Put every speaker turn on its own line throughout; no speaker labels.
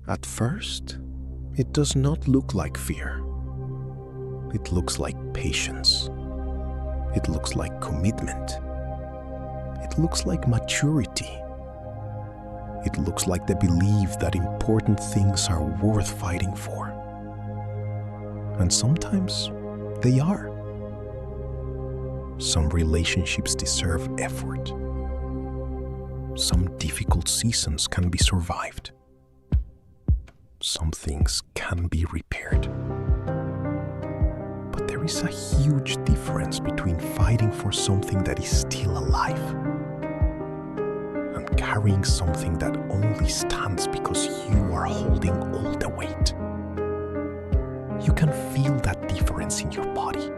At first, it does not look like fear. It looks like patience. It looks like commitment. It looks like maturity. It looks like the belief that important things are worth fighting for. And sometimes they are. Some relationships deserve effort. Some difficult seasons can be survived. Some things can be repaired. But there is a huge difference between fighting for something that is still alive and carrying something that only stands because you are holding all the weight. You can feel that difference in your body.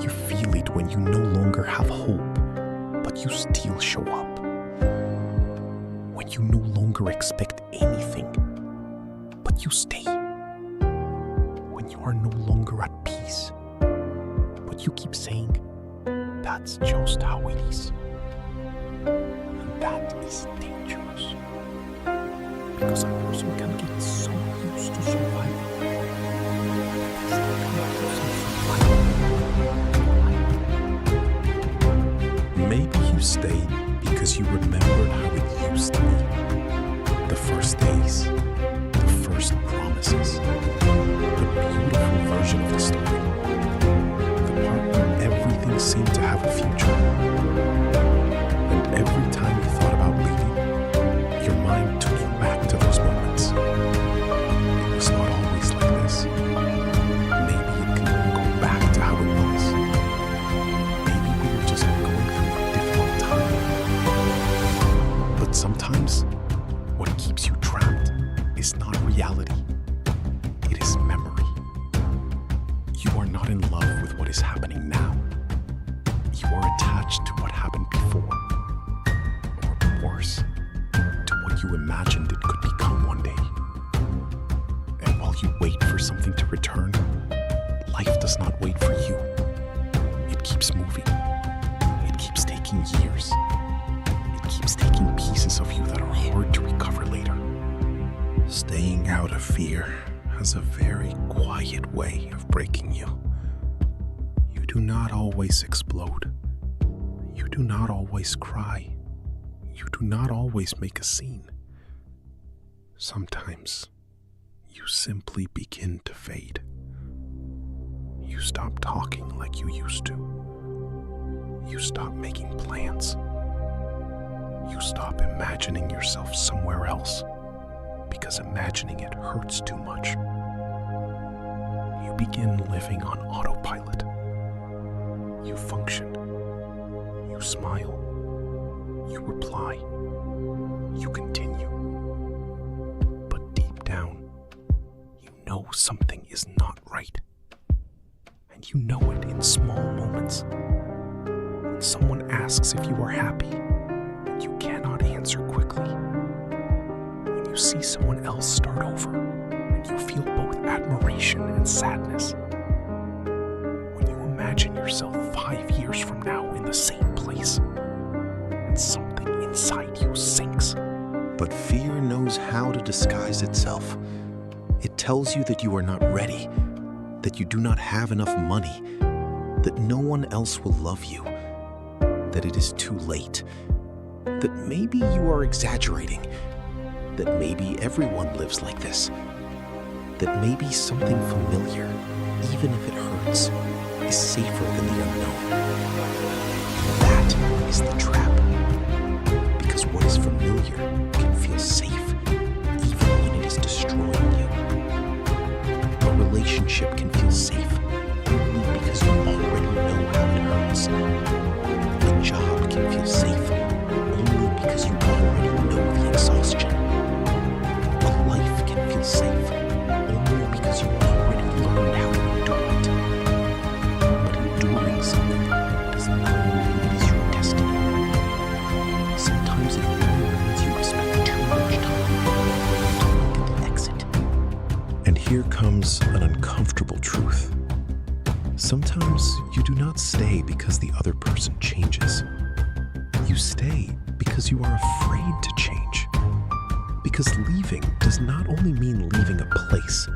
You feel it when you no longer have hope, but you still show up. When you no longer expect anything, but you stay. When you are no longer at peace, but you keep saying, that's just how it is. And that is dangerous. Because a person can get so used to surviving. Maybe you stayed because you remembered how it used to be. The first days, the first promises, the beautiful version of the story, the part where everything seemed to have a future. And every time you thought about leaving, your mind took you back to those moments. It was not always like this. Maybe it can never go back to how it was. Maybe we were just going through a difficult time. But sometimes, what keeps you trapped is not reality. It is memory. You are not in love with what is happening now. You are attached to what happened before. Or worse, to what you imagined it could become one day. And while you wait for something to return, life does not wait for you. It keeps moving. It keeps taking years. It keeps taking pieces of you that are hard to recover later. Staying out of fear has a very quiet way of breaking you. You do not always explode. You do not always cry. You do not always make a scene. Sometimes you simply begin to fade. You stop talking like you used to. You stop making plans. You stop imagining yourself somewhere else because imagining it hurts too much. You begin living on autopilot. You function. You smile. You reply. You continue. But deep down, you know something is not right. And you know it in small moments. When someone asks if you are happy, and you cannot answer quickly. When you see someone else start over, and you feel both admiration and sadness. When you imagine yourself 5 years from now in the same place, and something inside you sinks. But fear knows how to disguise itself. It tells you that you are not ready, that you do not have enough money, that no one else will love you, that it is too late, that maybe you are exaggerating, that maybe everyone lives like this, that maybe something familiar, even if it hurts, is safer than the unknown. That is the trap. Because what is familiar can feel safe, even when it is destroying you. A relationship can feel safe only because you already know how it hurts. A job can feel safe only because you already know the exhaustion. A life can feel safe only because you already learned how to endure it. But enduring something does not mean it is your destiny. Sometimes it only means you have spent too much time to look at the exit. And here comes an uncomfortable truth. Sometimes you do not stay because the other person changes. You stay because you are afraid to change. Because leaving does not only mean leaving a place,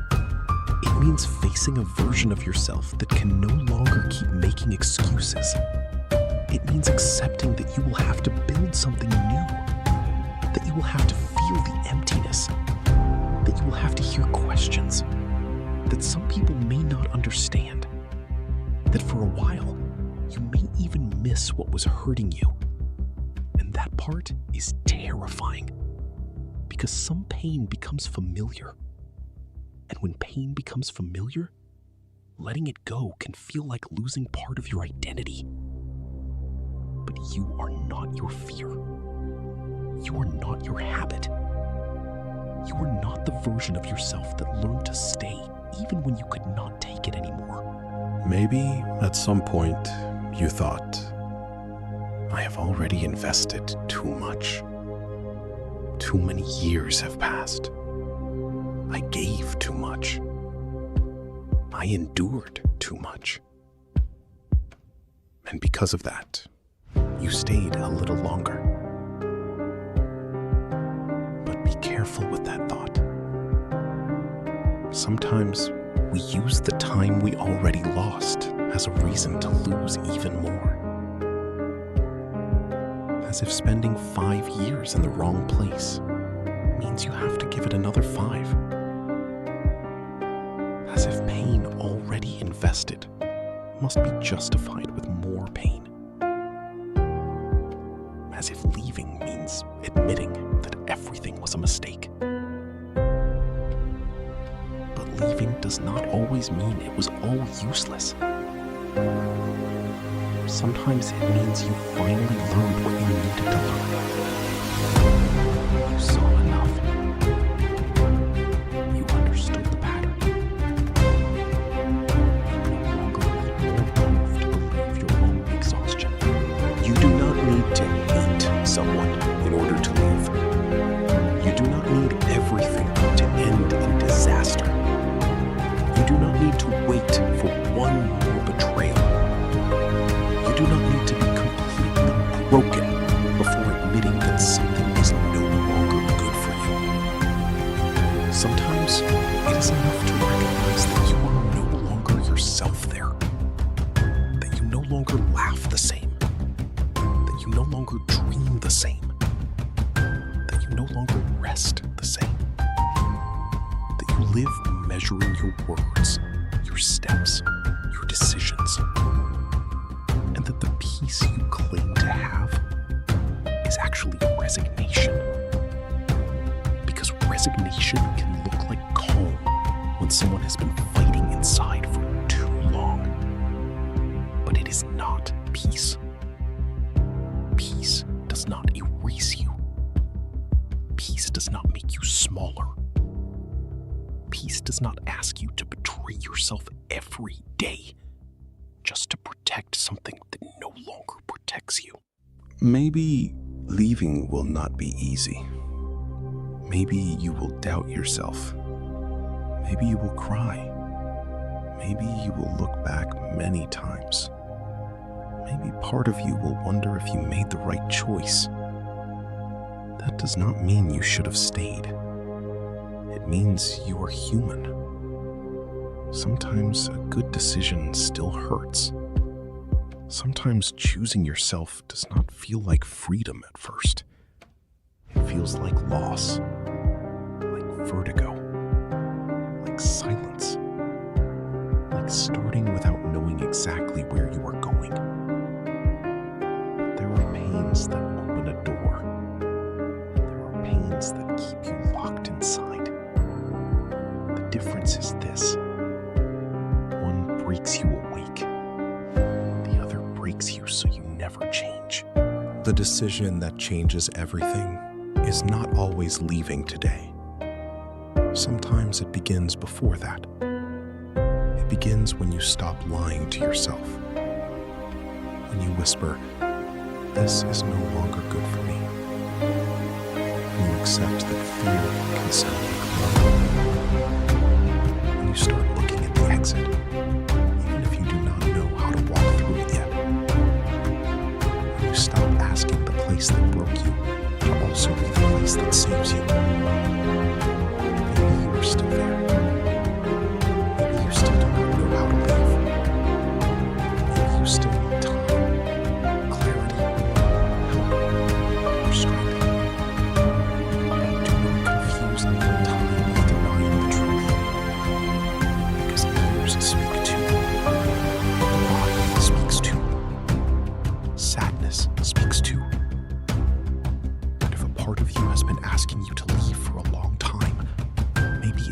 it means facing a version of yourself that can no longer keep making excuses. It means accepting that you will have to build something new, that you will have to feel the emptiness, that you will have to hear questions that some people may not understand, that for a while you may even miss what was hurting you. And that part is terrifying, because some pain becomes familiar. And when pain becomes familiar, letting it go can feel like losing part of your identity. But you are not your fear. You are not your habit. You are not the version of yourself that learned to stay even when you could not take it anymore.
Maybe at some point you thought, I have already invested too much. Too many years have passed. I gave too much. I endured too much. And because of that, you stayed a little longer. But be careful with that thought. Sometimes we use the time we already lost as a reason to lose even more. As if spending 5 years in the wrong place means you have to give it another 5. As if pain already invested must be justified with more pain. As if leaving means admitting that everything was a mistake. But leaving does not always mean it was all useless. Sometimes it means you finally learned what you needed to learn. You saw enough. You understood the pattern. You no longer need more proof to believe your own exhaustion. You do not need to hate someone in order to leave. You do not need everything to end in disaster. You do not need to wait for one more betrayal. You do not need to be completely broken before admitting that something is no longer good for you. Sometimes it is enough to recognize that you are no longer yourself there. That you no longer laugh the same. That you no longer dream the same. That you no longer rest the same. That you live measuring your words, your steps, your decisions. And that the peace you claim to have is actually resignation. Because resignation can look like calm when someone has been fighting inside for too long. But it is not peace. Peace does not erase you. Peace does not make you smaller. Peace does not ask you to betray yourself every day just to protect something that no longer protects you. Maybe leaving will not be easy. Maybe you will doubt yourself. Maybe you will cry. Maybe you will look back many times. Maybe part of you will wonder if you made the right choice. That does not mean you should have stayed. It means you are human. Sometimes a good decision still hurts. Sometimes choosing yourself does not feel like freedom at first. It feels like loss, like vertigo, like silence, like starting without knowing exactly where you are going. But there are pains that open a door. There are pains that keep you locked inside. The difference is this. One breaks you awake. The other breaks you so you never change. The decision that changes everything is not always leaving today. Sometimes it begins before that. It begins when you stop lying to yourself. When you whisper, "This is no longer good for me." When you accept that fear can sound like love. When you start looking at the exit, even if you do not know how to walk through it yet. When you stop asking the place that broke you to also be the place that saves you.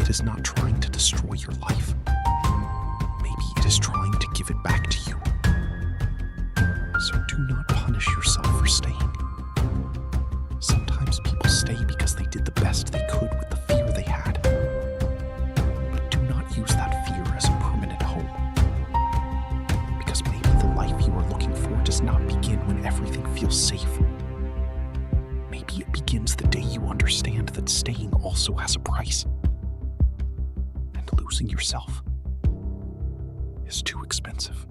it is not trying to destroy your life. Maybe it is trying to give it back to you. So do not punish yourself for staying. Sometimes people stay because they did the best they could with the fear they had. But do not use that fear as a permanent home. Because maybe the life you are looking for does not begin when everything feels safe. Maybe it begins the day you understand that staying also has a price. And losing yourself is too expensive.